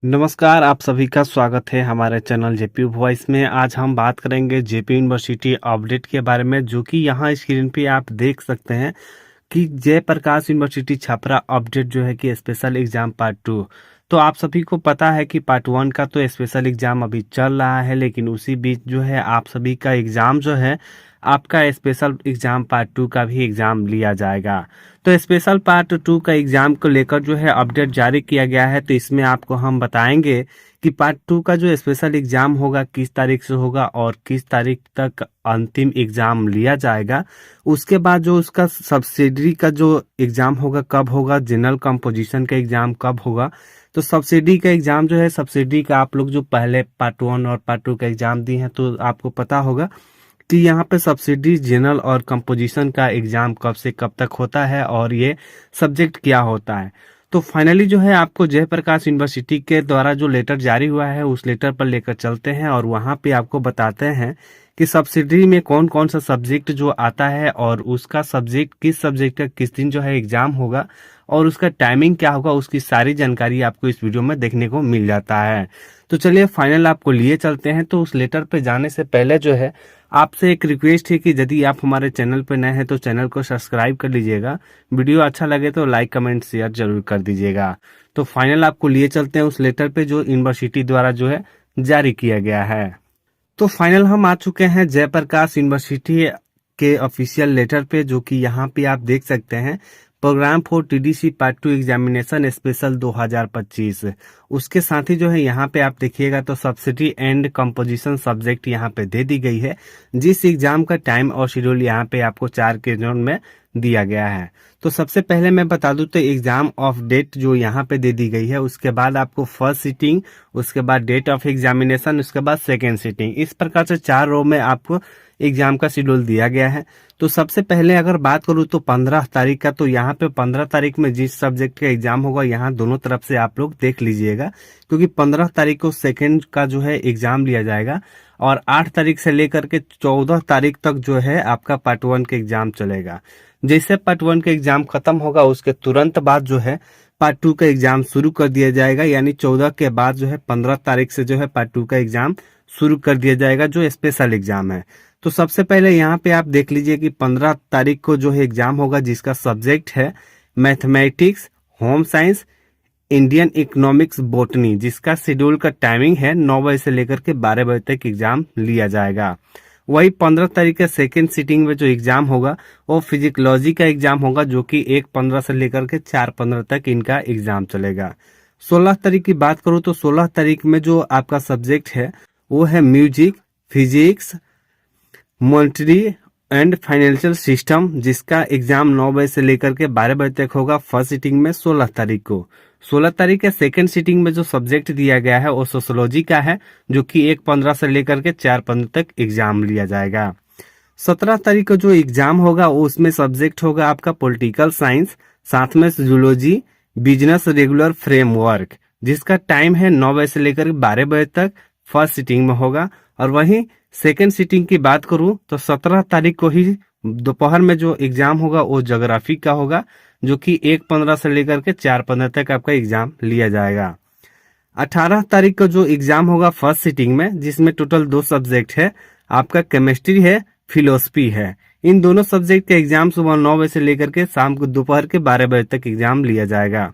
नमस्कार, आप सभी का स्वागत है हमारे चैनल जेपी वॉइस में। आज हम बात करेंगे जेपी यूनिवर्सिटी अपडेट के बारे में, जो कि यहाँ स्क्रीन पे आप देख सकते हैं कि जयप्रकाश यूनिवर्सिटी छपरा अपडेट जो है कि स्पेशल एग्जाम पार्ट 2। तो आप सभी को पता है कि पार्ट 1 का तो स्पेशल एग्जाम अभी चल रहा है, लेकिन उसी बीच जो है आप सभी का एग्जाम जो है आपका स्पेशल एग्जाम पार्ट 2 का भी एग्जाम लिया जाएगा। तो स्पेशल पार्ट 2 का एग्जाम को लेकर जो है अपडेट जारी किया गया है। तो इसमें आपको हम बताएंगे कि पार्ट 2 का जो स्पेशल एग्जाम होगा किस तारीख से होगा और किस तारीख तक अंतिम एग्जाम लिया जाएगा। उसके बाद जो उसका सब्सिडी का जो एग्जाम होगा कब होगा, जनरल कंपोजिशन का एग्जाम कब होगा। तो सब्सिडी का एग्जाम जो है, सब्सिडी का आप लोग जो पहले पार्ट 1 और पार्ट 2 का एग्जाम दिए हैं तो आपको पता होगा कि यहाँ पे सब्सिडी, जनरल और कंपोजिशन का एग्जाम कब से कब तक होता है और ये सब्जेक्ट क्या होता है। तो फाइनली जो है आपको जयप्रकाश यूनिवर्सिटी के द्वारा जो लेटर जारी हुआ है उस लेटर पर लेकर चलते हैं और वहाँ पे आपको बताते हैं कि सब्सिडी में कौन कौन सा सब्जेक्ट जो आता है और उसका सब्जेक्ट किस सब्जेक्ट का किस दिन जो है एग्जाम होगा और उसका टाइमिंग क्या होगा, उसकी सारी जानकारी आपको इस वीडियो में देखने को मिल जाता है। तो चलिए फाइनल आपको लिए चलते हैं। तो उस लेटर पे जाने से पहले जो है आपसे एक रिक्वेस्ट है कि यदि आप हमारे चैनल पर नए हैं तो चैनल को सब्सक्राइब कर लीजिएगा। वीडियो अच्छा लगे तो लाइक कमेंट शेयर जरूर कर दीजिएगा। तो फाइनल आपको लिए चलते हैं उस लेटर पे जो यूनिवर्सिटी द्वारा जो है जारी किया गया है। तो फाइनल हम आ चुके हैं जयप्रकाश यूनिवर्सिटी के ऑफिशियल लेटर पे, जो कि यहाँ पे आप देख सकते हैं programme for TDC part 2 examination special 2025। उसके साथ ही जो है यहाँ पे आप देखिएगा तो सब्सिडी एंड कंपोजिशन सब्जेक्ट यहाँ पे दे दी गई है, जिस एग्जाम का टाइम और शेड्यूल यहाँ पे आपको 4 के जोन में दिया गया है। तो सबसे पहले मैं बता दूं तो एग्जाम ऑफ डेट जो यहाँ पे दे दी गई है, उसके बाद आपको फर्स्ट सीटिंग, उसके बाद डेट ऑफ एग्जामिनेशन, उसके बाद सेकेंड सीटिंग, इस प्रकार से 4 रो में आपको एग्जाम का शेड्यूल दिया गया है। तो सबसे पहले अगर बात करूं तो 15 तारीख का, तो यहाँ पे 15 तारीख में जिस सब्जेक्ट का एग्जाम होगा यहाँ दोनों तरफ से आप लोग देख लीजिएगा, क्योंकि 15 तारीख को सेकेंड का जो है एग्जाम लिया जाएगा और 8 तारीख से लेकर के 14 तारीख तक जो है आपका पार्ट 1 का एग्जाम चलेगा। जैसे पार्ट 1 का एग्जाम खत्म होगा उसके तुरंत बाद जो है पार्ट 2 का एग्जाम शुरू कर दिया जाएगा, यानी 14 के बाद जो है 15 तारीख से जो है पार्ट 2 का एग्जाम शुरू कर दिया जाएगा जो स्पेशल एग्जाम है। तो सबसे पहले यहाँ पे आप देख लीजिए कि 15 तारीख को जो है एग्जाम होगा, जिसका सब्जेक्ट है mathematics, home science, Indian economics, botany, जिसका शेड्यूल का टाइमिंग है 9 बजे से लेकर के 12 बजे तक एग्जाम लिया जाएगा। वही 15 तारीख के सेकेंड सीटिंग में जो एग्जाम होगा वो फिजिकोलॉजी का एग्जाम होगा, जो कि 1:15 से लेकर के 4:15 तक इनका एग्जाम चलेगा। 16 तारीख की बात करूँ तो 16 तारीख में जो आपका सब्जेक्ट है वो है music, physics, monetary and financial system, जिसका एग्जाम 9 बजे से लेकर के 12 बजे तक होगा फर्स्ट सीटिंग में 16 तारीख को। 16 तारीख के सेकेंड सीटिंग में जो सब्जेक्ट दिया गया है वो सोशोलॉजी का है, जो कि 1:15 से लेकर के 4:15 तक एग्जाम लिया जाएगा। 17 तारीख को जो एग्जाम होगा उसमें सब्जेक्ट होगा आपका पॉलिटिकल साइंस, साथ में जूलॉजी, बिजनेस रेगुलर फ्रेमवर्क, जिसका टाइम है 9 बजे से लेकर 12 बजे तक फर्स्ट सीटिंग में होगा। और वहीं सेकेंड सीटिंग की बात करूं तो 17 तारीख को ही दोपहर में जो एग्जाम होगा वो ज्योग्राफी का होगा, जो कि 1:15 से लेकर के 4:15 तक आपका एग्जाम लिया जाएगा। 18 तारीख को जो एग्जाम होगा फर्स्ट सीटिंग में, जिसमें टोटल 2 सब्जेक्ट है, आपका केमिस्ट्री है, फिलोसफी है। इन दोनों सब्जेक्ट का एग्जाम सुबह 9 बजे से लेकर के शाम को दोपहर के 12 बजे तक एग्जाम लिया जाएगा।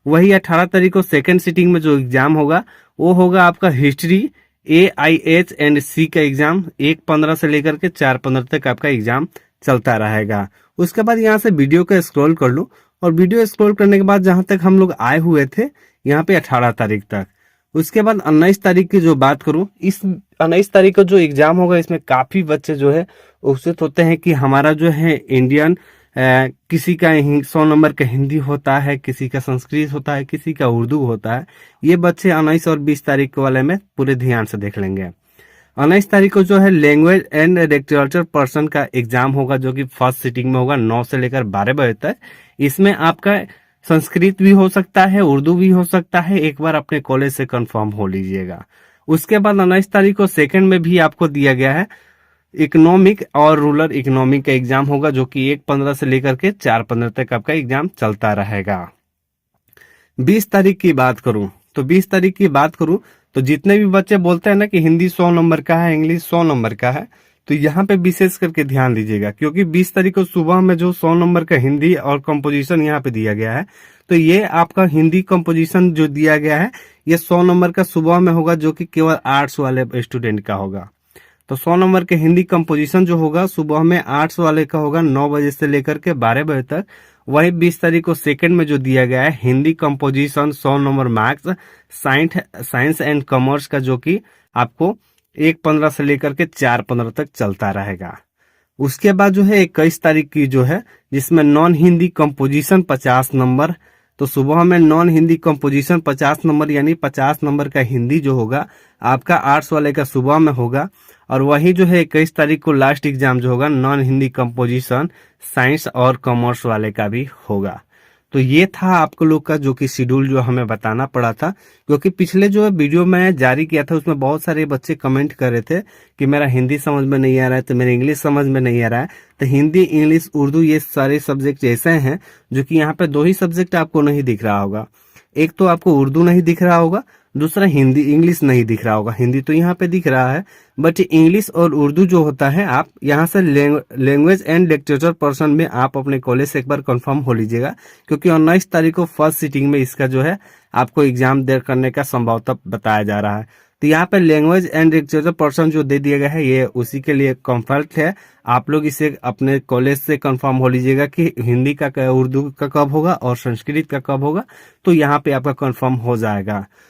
वही 18 तारीख को सेकेंड सीटिंग में जो एग्जाम होगा वो होगा आपका हिस्ट्री, AIH एंड C का एग्जाम 1:15 से लेकर के 4:15 तक आपका एग्जाम चलता रहेगा। उसके बाद यहाँ से वीडियो को स्क्रॉल कर लो और वीडियो स्क्रॉल करने के बाद जहां तक हम लोग आए हुए थे यहाँ पे 18 तारीख तक। उसके बाद 19 तारीख की जो बात करूं, इस 19 तारीख को जो एग्जाम होगा इसमें काफी बच्चे जो है उत्सुक होते हैं कि हमारा जो है इंडियन किसी का 100 नंबर का हिंदी होता है, किसी का संस्कृत होता है, किसी का उर्दू होता है। ये बच्चे 19 और 20 तारीख वाले में पूरे ध्यान से देख लेंगे। 19 तारीख को जो है लैंग्वेज एंड लिटरेचर पर्सन का एग्जाम होगा, जो कि फर्स्ट सीटिंग में होगा 9 से लेकर 12 बजे तक। इसमें आपका संस्कृत भी हो सकता है, उर्दू भी हो सकता है, एक बार अपने कॉलेज से कंफर्म हो लीजिएगा। उसके बाद 19 तारीख को सेकंड में भी आपको दिया गया है इकोनॉमिक और रूरल इकोनॉमिक का एग्जाम होगा, जो कि 1:15 से लेकर के 4:15 तक आपका एग्जाम चलता रहेगा। 20 तारीख की बात करूं तो 20 तारीख की बात करूं तो जितने भी बच्चे बोलते हैं ना कि हिंदी 100 नंबर का है, इंग्लिश 100 नंबर का है, तो यहाँ पे विशेष करके ध्यान दीजिएगा, क्योंकि 20 तारीख को सुबह में जो 100 नंबर का हिंदी और कंपोजिशन यहाँ पे दिया गया है, तो ये आपका हिंदी कंपोजिशन जो दिया गया है ये 100 नंबर का सुबह में होगा, जो कि केवल आर्ट्स वाले स्टूडेंट का होगा। तो 100 नंबर के हिंदी कंपोजिशन जो होगा सुबह में आर्ट्स वाले का होगा 9 बजे से लेकर के 12 बजे तक। वही 20 तारीख को सेकंड में जो दिया गया है Hindi composition 100 number maths science and commerce का, जो कि आपको 1:15 से लेकर के 4:15 तक चलता रहेगा। उसके बाद जो है 21 तारीख की जो है, जिसमें नॉन हिंदी कंपोजिशन 50 नंबर। तो सुबह में नॉन हिंदी कंपोजिशन 50 नंबर, यानी 50 नंबर का हिंदी जो होगा आपका आर्ट्स वाले का सुबह में होगा। और वही जो है 21 तारीख को लास्ट एग्जाम जो होगा नॉन हिंदी कंपोजिशन साइंस और कॉमर्स वाले का भी होगा। तो ये था आपको लोग का जो कि शेड्यूल जो हमें बताना पड़ा था, क्योंकि पिछले जो वीडियो मैं जारी किया था उसमें बहुत सारे बच्चे कमेंट कर रहे थे कि मेरा हिंदी समझ में नहीं आ रहा है, तो मेरा इंग्लिश समझ में नहीं आ रहा है। तो हिंदी, इंग्लिश, उर्दू ये सारे सब्जेक्ट ऐसे हैं जो कि यहाँ पे 2 ही सब्जेक्ट आपको नहीं दिख रहा होगा। एक तो आपको उर्दू नहीं दिख रहा होगा, दूसरा हिंदी इंग्लिश नहीं दिख रहा होगा। हिंदी तो यहाँ पे दिख रहा है, बट इंग्लिश और उर्दू जो होता है आप यहाँ से लैंग्वेज एंड लिटरेचर पर्सन में आप अपने कॉलेज से एक बार कंफर्म हो लीजिएगा, क्योंकि 19 तारीख को फर्स्ट सीटिंग में इसका जो है आपको एग्जाम दे करने का संभवतः बताया जा रहा है। तो यहाँ पे लैंग्वेज एंड लिटरेचर पर्सन जो दे दिया गया है ये उसी के लिए कंफर्ट है। आप लोग इसे अपने कॉलेज से कंफर्म हो लीजिएगा कि हिंदी का, उर्दू का कब होगा और संस्कृत का कब होगा, तो यहाँ पे आपका कंफर्म हो जाएगा।